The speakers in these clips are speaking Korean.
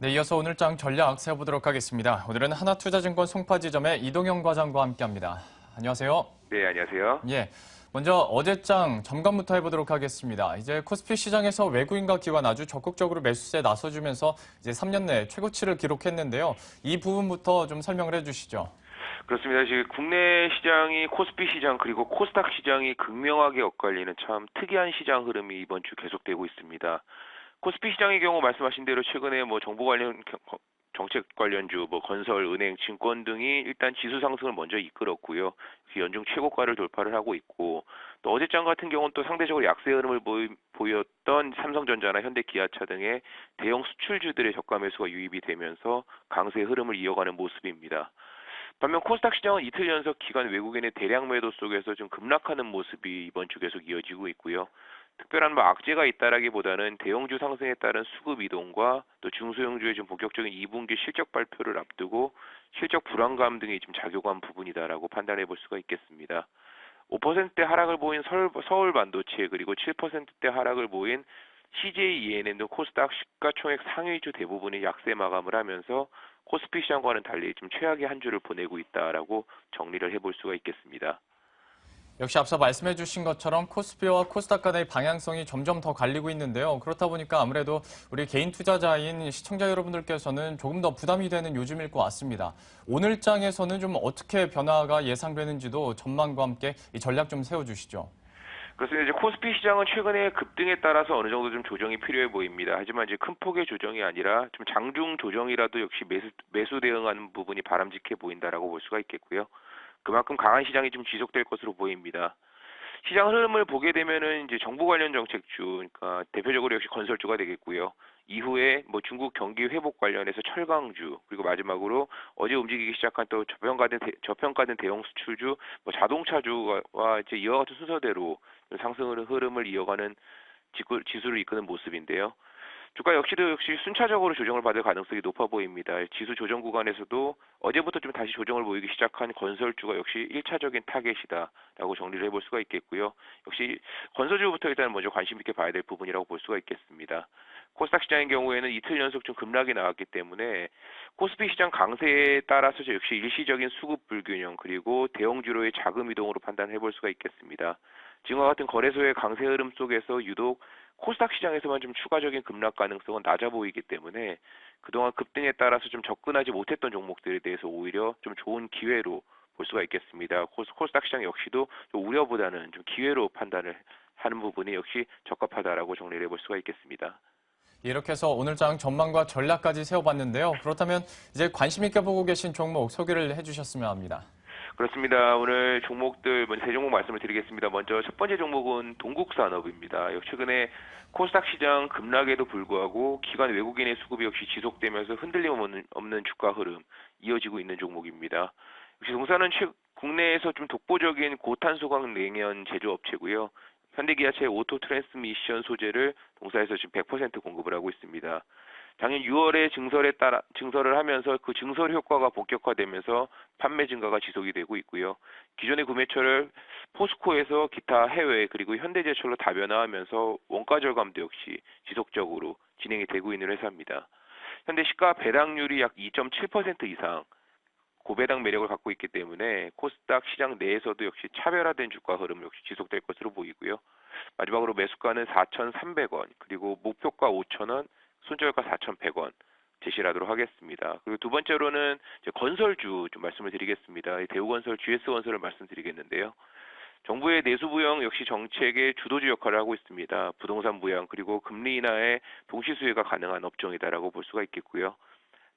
네, 이어서 오늘장 전략 세워보도록 하겠습니다. 오늘은 하나투자증권 송파지점의 이동영 과장과 함께합니다. 안녕하세요. 네, 안녕하세요. 예, 먼저 어제장 점검부터 해보도록 하겠습니다. 이제 코스피 시장에서 외국인과 기관 아주 적극적으로 매수세에 나서주면서 이제 3년 내 최고치를 기록했는데요. 이 부분부터 좀 설명을 해주시죠. 그렇습니다. 지금 국내 시장이 코스피 시장 그리고 코스닥 시장이 극명하게 엇갈리는 참 특이한 시장 흐름이 이번 주 계속되고 있습니다. 코스피 시장의 경우 말씀하신 대로 최근에 정부 관련 정책 관련주, 건설, 은행, 증권 등이 일단 지수 상승을 먼저 이끌었고요. 연중 최고가를 돌파를 하고 있고, 또 어제장 같은 경우는 또 상대적으로 약세 흐름을 보였던 삼성전자나 현대기아차 등의 대형 수출주들의 저가 매수가 유입이 되면서 강세 흐름을 이어가는 모습입니다. 반면 코스닥 시장은 이틀 연속 기관 외국인의 대량 매도 속에서 좀 급락하는 모습이 이번 주 계속 이어지고 있고요. 특별한 악재가 있다라기보다는 대형주 상승에 따른 수급 이동과 또 중소형주의 좀 본격적인 2분기 실적 발표를 앞두고 실적 불안감 등이 좀 작용한 부분이다라고 판단해 볼 수가 있겠습니다. 5%대 하락을 보인 서울 반도체 그리고 7%대 하락을 보인 CJ ENM도 코스닥 시가총액 상위주 대부분이 약세 마감을 하면서 코스피 시장과는 달리 좀 최악의 한 주를 보내고 있다라고 정리를 해볼 수가 있겠습니다. 역시 앞서 말씀해 주신 것처럼 코스피와 코스닥 간의 방향성이 점점 더 갈리고 있는데요. 그렇다 보니까 아무래도 우리 개인 투자자인 시청자 여러분들께서는 조금 더 부담이 되는 요즘일 것 같습니다. 오늘 장에서는 좀 어떻게 변화가 예상되는지도 전망과 함께 이 전략 좀 세워주시죠. 그래서 이제 코스피 시장은 최근에 급등에 따라서 어느 정도 좀 조정이 필요해 보입니다. 하지만 이제 큰 폭의 조정이 아니라 좀 장중 조정이라도 역시 매수 대응하는 부분이 바람직해 보인다라고 볼 수가 있겠고요. 그만큼 강한 시장이 좀 지속될 것으로 보입니다. 시장 흐름을 보게 되면은 이제 정부 관련 정책주, 그러니까 대표적으로 역시 건설주가 되겠고요. 이후에 중국 경기 회복 관련해서 철강주, 그리고 마지막으로 어제 움직이기 시작한 또 저평가된 대형 수출주, 자동차주와 이제 이와 같은 순서대로 상승 흐름을 이어가는 지수를 이끄는 모습인데요. 주가 역시 순차적으로 조정을 받을 가능성이 높아 보입니다. 지수 조정 구간에서도 어제부터 좀 다시 조정을 보이기 시작한 건설주가 역시 1차적인 타겟이다라고 정리를 해볼 수가 있겠고요. 역시 건설주부터 일단 먼저 관심 있게 봐야 될 부분이라고 볼 수가 있겠습니다. 코스닥 시장의 경우에는 이틀 연속 좀 급락이 나왔기 때문에 코스피 시장 강세에 따라서 역시 일시적인 수급 불균형 그리고 대형주로의 자금 이동으로 판단해 볼 수가 있겠습니다. 지금과 같은 거래소의 강세 흐름 속에서 유독 코스닥 시장에서만 좀 추가적인 급락 가능성은 낮아 보이기 때문에 그동안 급등에 따라서 좀 접근하지 못했던 종목들에 대해서 오히려 좀 좋은 기회로 볼 수가 있겠습니다. 코스닥 시장 역시도 좀 우려보다는 좀 기회로 판단을 하는 부분이 역시 적합하다라고 정리를 해볼 수가 있겠습니다. 이렇게 해서 오늘장 전망과 전략까지 세워봤는데요. 그렇다면 이제 관심 있게 보고 계신 종목 소개를 해주셨으면 합니다. 그렇습니다. 오늘 종목들 먼저 세 종목 말씀을 드리겠습니다. 먼저 첫 번째 종목은 동국산업입니다. 최근에 코스닥 시장 급락에도 불구하고 기관 외국인의 수급이 역시 지속되면서 흔들림 없는 주가 흐름 이어지고 있는 종목입니다. 역시 동사는 국내에서 좀 독보적인 고탄소각 냉연 제조업체고요. 현대기아차의 오토 트랜스미션 소재를 동사에서 지금 100% 공급을 하고 있습니다. 작년 6월에 증설을 하면서 그 증설 효과가 본격화되면서 판매 증가가 지속이 되고 있고요. 기존의 구매처를 포스코에서 기타 해외 그리고 현대제철로 다변화하면서 원가 절감도 역시 지속적으로 진행이 되고 있는 회사입니다. 현대 시가 배당률이 약 2.7% 이상 고배당 매력을 갖고 있기 때문에 코스닥 시장 내에서도 역시 차별화된 주가 흐름 역시 지속될 것으로 보이고요. 마지막으로 매수가는 4,300원 그리고 목표가 5,000원 손절가 4,100원 제시를 하도록 하겠습니다. 그리고 두 번째로는 이제 건설주 좀 말씀을 드리겠습니다. 대우건설, GS건설을 말씀드리겠는데요. 정부의 내수부양 역시 정책의 주도주 역할을 하고 있습니다. 부동산 부양 그리고 금리 인하에 동시 수혜가 가능한 업종이다라고 볼 수가 있겠고요.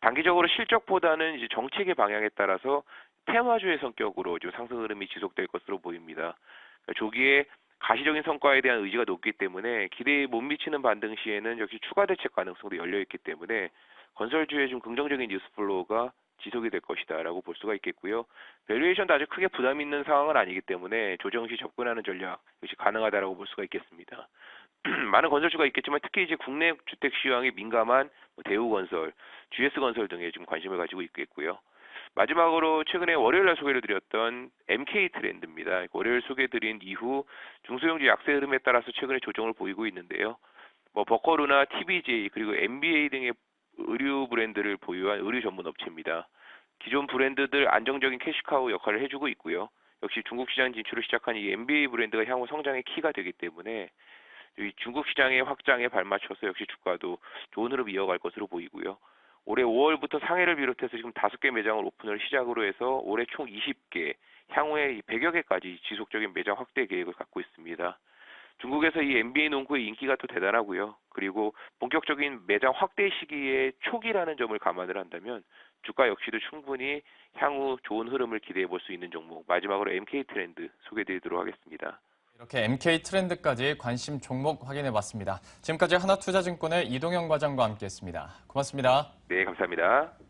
단기적으로 실적보다는 이제 정책의 방향에 따라서 테마주의 성격으로 좀 상승 흐름이 지속될 것으로 보입니다. 그러니까 조기에 가시적인 성과에 대한 의지가 높기 때문에 기대에 못 미치는 반등 시에는 역시 추가 대책 가능성도 열려 있기 때문에 건설주의 좀 긍정적인 뉴스플로우가 지속이 될 것이다라고 볼 수가 있겠고요. 밸류에이션도 아주 크게 부담 있는 상황은 아니기 때문에 조정 시 접근하는 전략 역시 가능하다라고 볼 수가 있겠습니다. 많은 건설주가 있겠지만 특히 이제 국내 주택 시황에 민감한 대우건설, GS건설 등에 좀 관심을 가지고 있겠고요. 마지막으로 최근에 월요일날 소개를 드렸던 MK트렌드입니다. 월요일 소개드린 이후 중소형주 약세 흐름에 따라서 최근에 조정을 보이고 있는데요. 버커루나 TBJ 그리고 NBA 등의 의류 브랜드를 보유한 의류 전문 업체입니다. 기존 브랜드들 안정적인 캐시카우 역할을 해주고 있고요. 역시 중국 시장 진출을 시작한 이 NBA 브랜드가 향후 성장의 키가 되기 때문에 이 중국 시장의 확장에 발맞춰서 역시 주가도 좋은 흐름 이어갈 것으로 보이고요. 올해 5월부터 상해를 비롯해서 지금 5개 매장을 오픈을 시작으로 해서 올해 총 20개, 향후에 100여 개까지 지속적인 매장 확대 계획을 갖고 있습니다. 중국에서 이 NBA 농구의 인기가 또 대단하고요. 그리고 본격적인 매장 확대 시기의 초기라는 점을 감안을 한다면 주가 역시도 충분히 향후 좋은 흐름을 기대해 볼 수 있는 종목, 마지막으로 MK 트렌드 소개드리도록 하겠습니다. 이렇게 MK 트렌드까지 관심 종목 확인해 봤습니다. 지금까지 하나투자증권의 이동영 과장과 함께했습니다. 고맙습니다. 네, 감사합니다.